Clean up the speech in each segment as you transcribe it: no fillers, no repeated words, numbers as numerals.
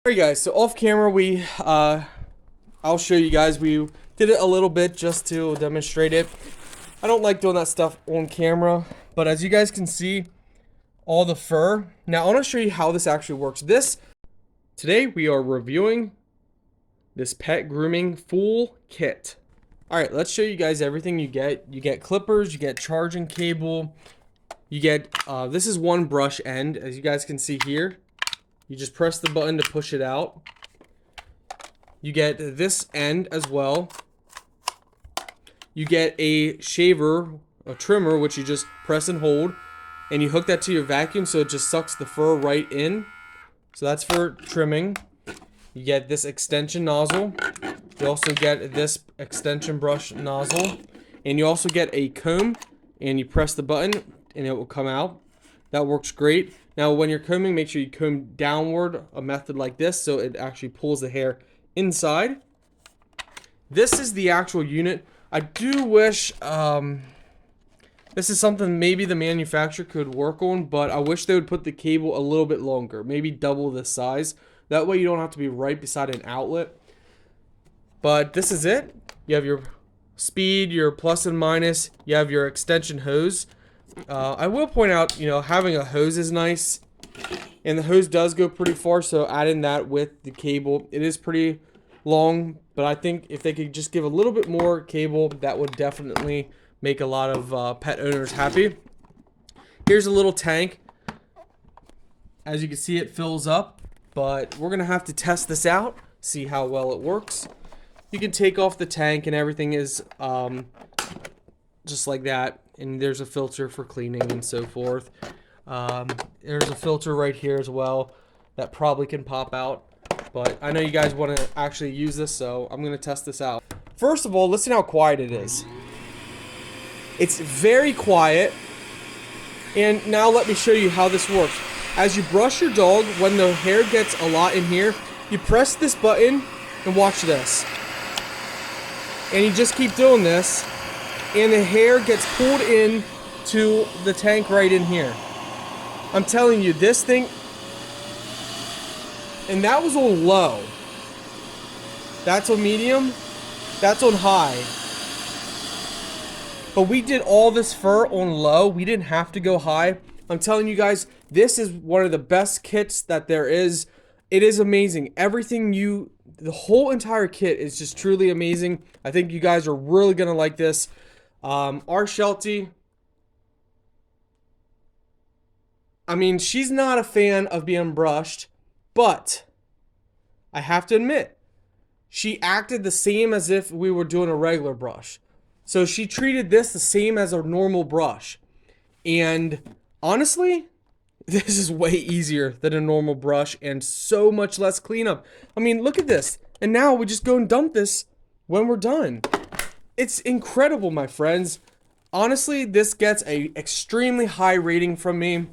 Alright guys, so off camera I'll show you guys, we did it a little bit just to demonstrate it. I don't like doing that stuff on camera, but as you guys can see, all the fur. Now I want to show you how this actually works. Today we are reviewing this pet grooming full kit. Alright, let's show you guys everything you get. You get clippers, you get charging cable, you get, this is one brush end, as you guys can see here. You just press the button to push it out. You get this end as well. You get a shaver, a trimmer, which you just press and hold. And you hook that to your vacuum so it just sucks the fur right in. So that's for trimming. You get this extension nozzle. You also get this extension brush nozzle. And you also get a comb. And you press the button and it will come out. That works great. Now when you're combing, make sure you comb downward, a method like this, so it actually pulls the hair inside. This is the actual unit. I do wish this is something maybe the manufacturer could work on, but I wish they would put the cable a little bit longer, maybe double the size. That way you don't have to be right beside an outlet. But this is it. You have your speed, your plus and minus, you have your extension hose. I will point out, having a hose is nice, and the hose does go pretty far, so adding that with the cable, it is pretty long, but I think if they could just give a little bit more cable, that would definitely make a lot of pet owners happy. Here's a little tank. As you can see, it fills up, but we're gonna have to test this out, see how well it works. You can take off the tank and everything is just like that. And there's a filter for cleaning and so forth. There's a filter right here as well that probably can pop out. But I know you guys want to actually use this, so I'm going to test this out. First of all, listen how quiet it is. It's very quiet. And now let me show you how this works. As you brush your dog, when the hair gets a lot in here, you press this button and watch this. And you just keep doing this. And the hair gets pulled in to the tank right in here. I'm telling you, this thing, and that was on low. That's on medium. That's on high. But we did all this fur on low. We didn't have to go high. I'm telling you guys, this is one of the best kits that there is. It is amazing. The whole entire kit is just truly amazing. I think you guys are really going to like this. Our Sheltie, I mean, she's not a fan of being brushed, but I have to admit, she acted the same as if we were doing a regular brush. So she treated this the same as a normal brush. And honestly, this is way easier than a normal brush and so much less cleanup. I mean, look at this. And now we just go and dump this when we're done. It's incredible, my friends. Honestly, this gets an extremely high rating from me.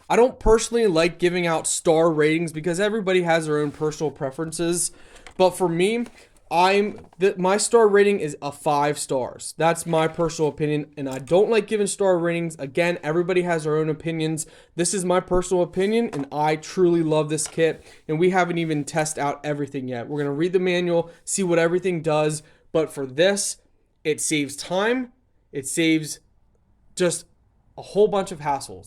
I don't personally like giving out star ratings because everybody has their own personal preferences. But for me, my star rating is a 5 stars. That's my personal opinion, and I don't like giving star ratings. Again, everybody has their own opinions. This is my personal opinion, and I truly love this kit. And we haven't even tested out everything yet. We're going to read the manual, see what everything does. But for this, it saves time. It saves just a whole bunch of hassles.